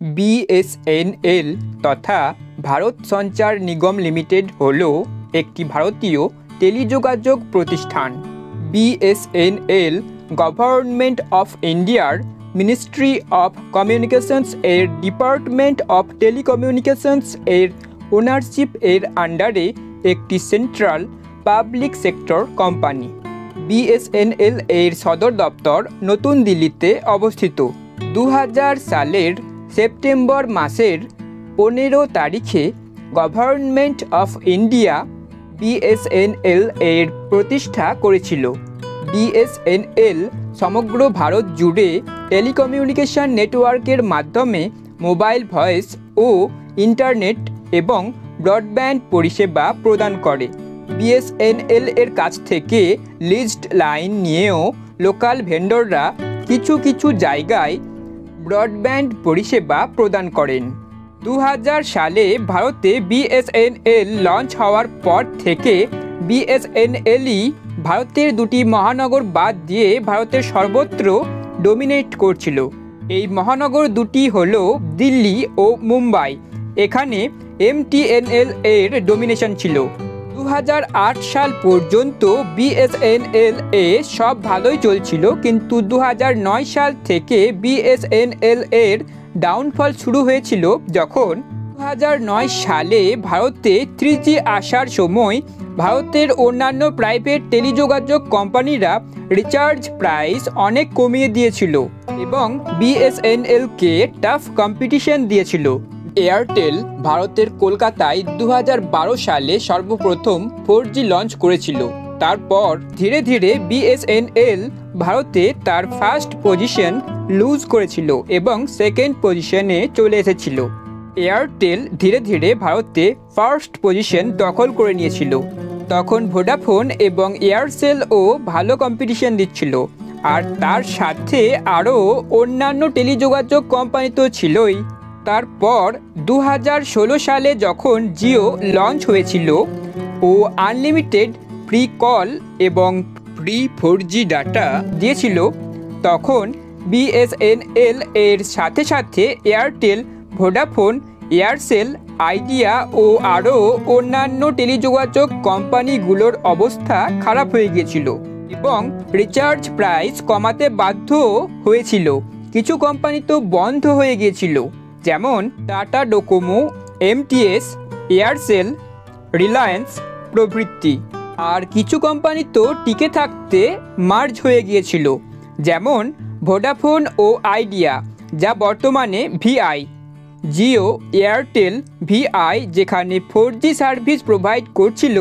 BSNL তথা ভারত সঞ্চার নিগম limited হল একটি ভারতীয় টেলিযোগাযোগ প্রতিষ্ঠান। বিএসএনএল গভর্নমেন্ট অফ ইন্ডিয়ার মিনিস্ট্রি অফ কমিউনিকেশনস এর ডিপার্টমেন্ট অফ টেলিকমিউনিকেশনস এর ওনারশিপ এর আন্ডারে একটি central public sector company. BSNL এর সদর দপ্তর নতুন দিল্লিতে অবস্থিত। 2000 সালের সেপ্টেম্বর মাসের 15 তারিখে গভর্নমেন্ট অফ ইন্ডিয়া বিএসএনএল এর প্রতিষ্ঠা করেছিল। বিএসএনএল সমগ্র ভারত জুড়ে টেলিকমিউনিকেশন নেটওয়ার্কের মাধ্যমে মোবাইল ভয়েস ও ইন্টারনেট এবং ব্রডব্যান্ড পরিষেবা প্রদান করে। বিএসএনএল এর কাছ থেকে লিজড লাইন নিয়েও লোকাল ভেন্ডররা কিছু কিছু জায়গায় ব্রডব্যান্ড পরিষেবা প্রদান করেন। 2000 সালে ভারতে বিএসএনএল লঞ্চ হওয়ার পর থেকে বিএসএনএলই ভারতের দুটি মহানগর বাদ দিয়ে ভারতের সর্বত্র ডমিনেট করছিল। এই মহানগর দুটি হল দিল্লি ও মুম্বাই। এখানে এমটিএনএল এর ডমিনেশন ছিল। 2008 সাল পর্যন্ত বিএসএনএল এ সব ভালোই চলছিল, কিন্তু 2009 সাল থেকে বিএসএনএল এর ডাউনফল শুরু হয়েছিল যখন 2009 সালে ভারতে 3G আসার সময় ভারতের অন্যান্য প্রাইভেট টেলিযোগাযোগ কোম্পানিরা রিচার্জ প্রাইস অনেক কমিয়ে দিয়েছিল এবং বিএসএনএলকে টাফ কম্পিটিশন দিয়েছিল। এয়ারটেল ভারতের কলকাতায় 2012 সালে সর্বপ্রথম 4G লঞ্চ করেছিল। তারপর ধীরে ধীরে বিএসএনএল ভারতে তার ফার্স্ট পজিশন লুজ করেছিল এবং সেকেন্ড পজিশনে চলে এসেছিল। এয়ারটেল ধীরে ধীরে ভারতে ফার্স্ট পজিশন দখল করে নিয়েছিল। তখন ভোডাফোন এবং এয়ারসেলও ভালো কম্পিটিশন দিচ্ছিল, আর তার সাথে আরও অন্যান্য টেলিযোগাযোগ কোম্পানি তো ছিলই। তারপর 2016 সালে যখন জিও লঞ্চ হয়েছিল ও আনলিমিটেড ফ্রি কল এবং ফ্রি 4G ডাটা দিয়েছিল, তখন বিএসএনএল এর সাথে সাথে এয়ারটেল, ভোডাফোন, এয়ারসেল, আইডিয়া ও আরও অন্যান্য টেলিযোগাযোগ কোম্পানিগুলোর অবস্থা খারাপ হয়ে গিয়েছিল এবং রিচার্জ প্রাইস কমাতে বাধ্য হয়েছিল। কিছু কোম্পানি তো বন্ধ হয়ে গিয়েছিল, যেমন tata Docomo, MTS, Aircel, Reliance প্রভৃতি। আর কিছু কোম্পানি তো টিকে থাকতে মার্জ হয়ে গিয়েছিল, যেমন ভোডাফোন ও আইডিয়া, যা বর্তমানে ভিআই। জিও, এয়ারটেল, ভিআই যেখানে 4G সার্ভিস প্রোভাইড করছিল,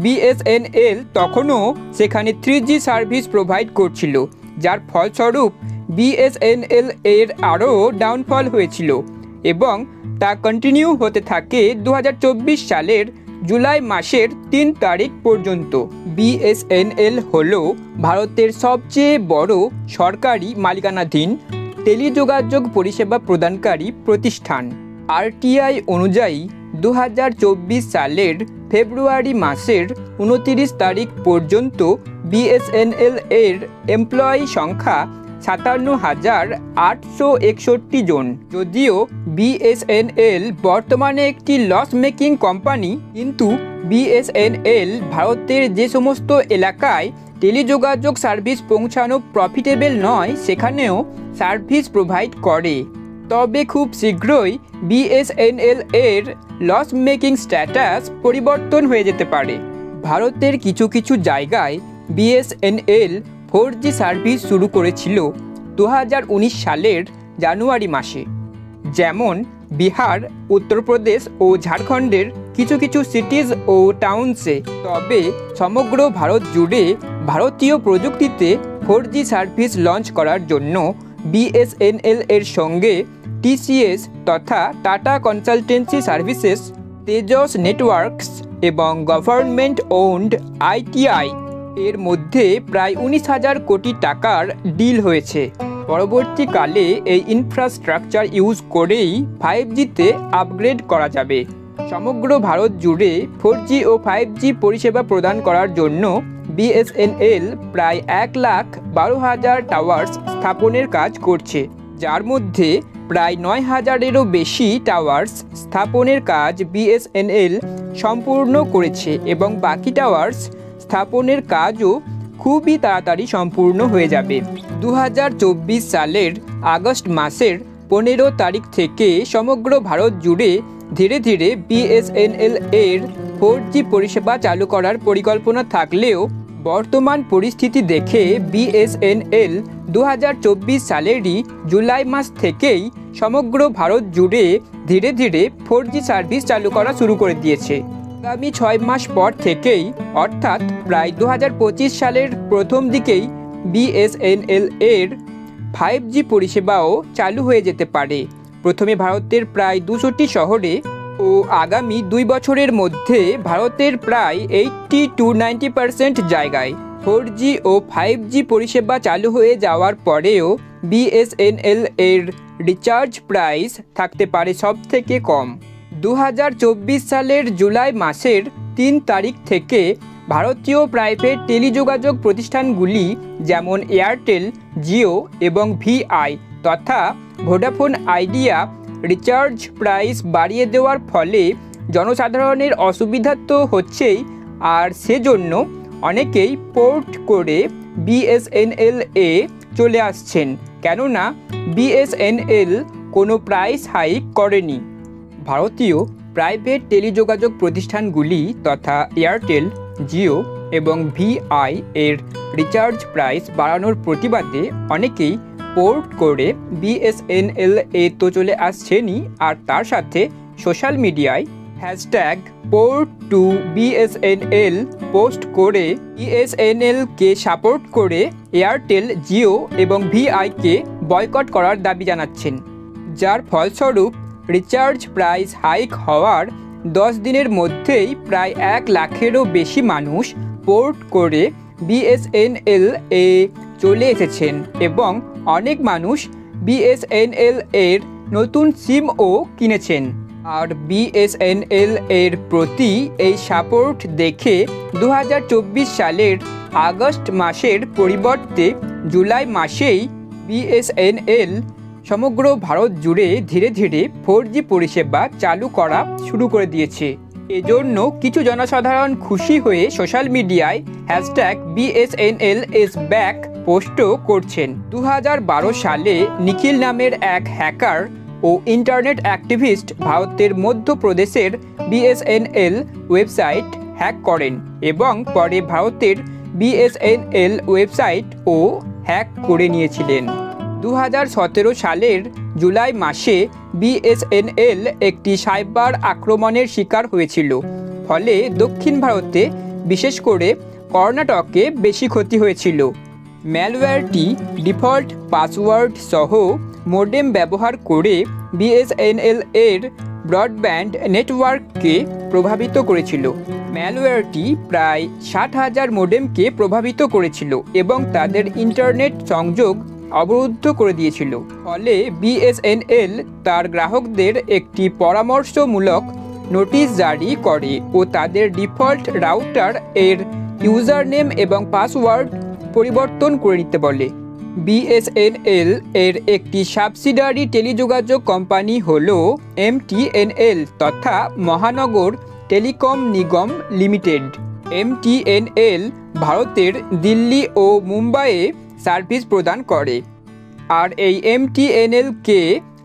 বিএসএনএল তখনও সেখানে 3G সার্ভিস প্রোভাইড করছিল, যার ফলস্বরূপ বিএসএনএল এর আরও ডাউনফল হয়েছিল এবং তা কন্টিনিউ হতে থাকে 2024 সালের জুলাই মাসের 3 তারিখ পর্যন্ত। বিএসএনএল হল ভারতের সবচেয়ে বড় সরকারি মালিকানাধীন টেলিযোগাযোগ পরিষেবা প্রদানকারী প্রতিষ্ঠান। আরটিআই অনুযায়ী 2024 সালের ফেব্রুয়ারি মাসের 29 তারিখ পর্যন্ত বিএসএনএল এর এমপ্লয়ি সংখ্যা 57,861 জন। যদিও বিএসএনএল বর্তমানে একটি লস মেকিং কোম্পানি, কিন্তু বিএসএনএল ভারতের যে সমস্ত এলাকায় টেলিযোগাযোগ সার্ভিস পৌঁছানো প্রফিটেবল নয় সেখানেও সার্ভিস প্রোভাইড করে। তবে খুব শীঘ্রই বিএসএনএল এর লস মেকিং স্ট্যাটাস পরিবর্তন হয়ে যেতে পারে। ভারতের কিছু কিছু জায়গায় বিএসএনএল 4G সার্ভিস শুরু করেছিল 2019 সালের জানুয়ারি মাসে, যেমন বিহার, উত্তরপ্রদেশ ও ঝাড়খণ্ডের কিছু কিছু সিটিজ ও টাউনসে। তবে সমগ্র ভারত জুড়ে ভারতীয় প্রযুক্তিতে 4G সার্ভিস লঞ্চ করার জন্য বিএসএনএল এর সঙ্গে টিসিএস তথা tata consultancy services, Tejas networks এবং গভর্নমেন্ট ওন্ড আইটিআই এর মধ্যে প্রায় 19,000 কোটি টাকার ডিল হয়েছে। পরবর্তীকালে এই ইনফ্রাস্ট্রাকচার ইউজ করেই 5Gতে আপগ্রেড করা যাবে। সমগ্র ভারত জুড়ে 4G ও 5G পরিষেবা প্রদান করার জন্য বিএসএনএল প্রায় 1,12,000 টাওয়ার্স স্থাপনের কাজ করছে, যার মধ্যে প্রায় ৯,০০০-এরও বেশি টাওয়ার্স স্থাপনের কাজ বিএসএনএল সম্পূর্ণ করেছে এবং বাকি টাওয়ার্স স্থাপনের কাজও খুবই তাড়াতাড়ি সম্পূর্ণ হয়ে যাবে। 2024 সালের আগস্ট মাসের 15 তারিখ থেকে সমগ্র ভারত জুড়ে ধীরে ধীরে বিএসএনএল এর 4G পরিষেবা চালু করার পরিকল্পনা থাকলেও বর্তমান পরিস্থিতি দেখে বিএসএনএল 2024 সালেরই জুলাই মাস থেকেই সমগ্র ভারত জুড়ে ধীরে ধীরে 4G সার্ভিস চালু করা শুরু করে দিয়েছে। আগামী 6 মাস পর থেকেই অর্থাৎ প্রায় 2025 সালের প্রথম দিকেই বিএসএনএল এর 5G পরিষেবাও চালু হয়ে যেতে পারে। প্রথমে ভারতের প্রায় 200টি শহরে ও আগামী 2 বছরের মধ্যে ভারতের প্রায় 80-90% জায়গায় 4G ও 5G পরিষেবা চালু হয়ে যাওয়ার পরেও বিএসএনএল এর রিচার্জ প্রাইস থাকতে পারে সবথেকে কম। 2024 সালের জুলাই মাসের 3 তারিখ থেকে ভারতীয় প্রাইভেট টেলিযোগাযোগ প্রতিষ্ঠানগুলি যেমন এয়ারটেল, জিও এবং ভিআই তথা ভোডাফোন আইডিয়া রিচার্জ প্রাইস বাড়িয়ে দেওয়ার ফলে জনসাধারণের অসুবিধা তো হচ্ছেই, আর সেজন্য অনেকেই পোর্ট করে বিএসএনএল এ চলে আসছেন, কেননা বিএসএনএল কোনো প্রাইস হাইক করেনি। ভারতীয় প্রাইভেট টেলিযোগাযোগ প্রতিষ্ঠানগুলি তথা এয়ারটেল, জিও এবং ভিআই এর রিচার্জ প্রাইস বাড়ানোর প্রতিবাদে অনেকেই পোর্ট করে বিএসএনএল এ তো চলে আসছেনই, আর তার সাথে সোশ্যাল মিডিয়ায় পোর্ট টু বিএসএনএল পোস্ট করে বিএসএনএলকে সাপোর্ট করে এয়ারটেল, জিও এবং ভিআইকে বয়কট করার দাবি জানাচ্ছেন, যার ফলস্বরূপ রিচার্জ প্রাইস হাইক হওয়ার 10 দিনের মধ্যেই প্রায় 1 লাখেরও বেশি মানুষ পোর্ট করে বিএসএনএল এ চলে এসেছেন এবং অনেক মানুষ বিএসএনএল এর নতুন সিমও কিনেছেন। আর বিএসএনএল এর প্রতি এই সাপোর্ট দেখে 2024 সালের আগস্ট মাসের পরিবর্তে জুলাই মাসেই বিএসএনএল সমগ্র ভারত জুড়ে ধীরে ধীরে 4G পরিষেবা চালু করা শুরু করে দিয়েছে। এজন্য কিছু জনসাধারণ খুশি হয়ে সোশ্যাল মিডিয়ায় #BSNL is back পোস্টও করছেন। 2012 সালে নিখিল নামের এক হ্যাকার ও ইন্টারনেট অ্যাক্টিভিস্ট ভারতের মধ্যপ্রদেশের বিএসএনএল ওয়েবসাইট হ্যাক করেন এবং পরে ভারতের বিএসএনএল ওয়েবসাইটও হ্যাক করে নিয়েছিলেন। 2017 সালের জুলাই মাসে বিএসএনএল একটি সাইবার আক্রমণের শিকার হয়েছিল, ফলে দক্ষিণ ভারতে বিশেষ করে কর্ণাটকে বেশি ক্ষতি হয়েছিল। ম্যালওয়্যারটি ডিফল্ট পাসওয়ার্ড সহ মোডেম ব্যবহার করে বিএসএনএল এর ব্রডব্যান্ড নেটওয়ার্ককে প্রভাবিত করেছিল। ম্যালওয়্যারটি প্রায় 60,000 মোডেমকে প্রভাবিত করেছিল এবং তাদের ইন্টারনেট সংযোগ অবরুদ্ধ করে দিয়েছিল। ফলে বিএসএনএল তার গ্রাহকদের একটি পরামর্শমূলক নোটিশ জারি করে ও তাদের ডিফল্ট রাউটার এর ইউজার নেম এবং পাসওয়ার্ড পরিবর্তন করে নিতে বলে। বিএসএনএল এর একটি সাবসিডারি টেলিযোগাযোগ কোম্পানি হল এমটিএনএল তথা মহানগর টেলিকম নিগম লিমিটেড। এমটিএনএল ভারতের দিল্লি ও মুম্বাইয়ে সার্ভিস প্রদান করে, আর এই এমটিএনএলকে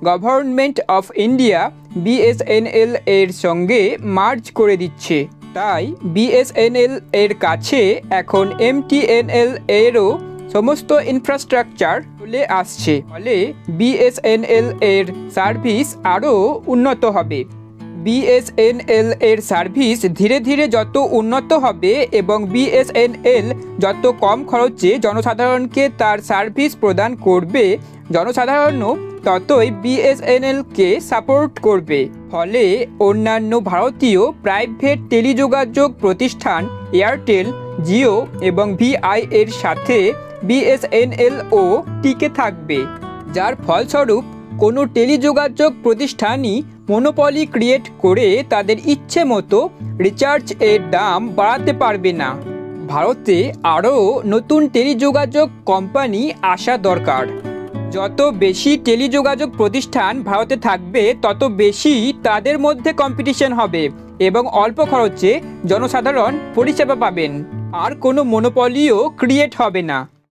গভর্নমেন্ট অফ ইন্ডিয়া বিএসএনএল এর সঙ্গে মার্জ করে দিচ্ছে। তাই বিএসএনএল এর কাছে এখন এমটিএনএল এরও সমস্ত ইনফ্রাস্ট্রাকচার চলে আসছে, ফলে বিএসএনএল এর সার্ভিস আরও উন্নত হবে। বিএসএনএল এর সার্ভিস ধীরে ধীরে যত উন্নত হবে এবং বিএসএনএল যত কম খরচে জনসাধারণকে তার সার্ভিস প্রদান করবে, জনসাধারণও ততই বিএসএনএলকে সাপোর্ট করবে। ফলে অন্যান্য ভারতীয় প্রাইভেট টেলিযোগাযোগ প্রতিষ্ঠান এয়ারটেল, জিও এবং ভিআই এর সাথে বিএসএনএলও টিকে থাকবে, যার ফলস্বরূপ কোনো টেলিযোগাযোগ প্রতিষ্ঠানই মনোপলি ক্রিয়েট করে তাদের ইচ্ছে মতো রিচার্জ এর দাম বাড়াতে পারবে না। ভারতে আরও নতুন টেলিযোগাযোগ কোম্পানি আসা দরকার। যত বেশি টেলিযোগাযোগ প্রতিষ্ঠান ভারতে থাকবে তত বেশি তাদের মধ্যে কম্পিটিশন হবে এবং অল্প খরচে জনসাধারণ পরিষেবা পাবেন, আর কোনো মনোপলিও ক্রিয়েট হবে না।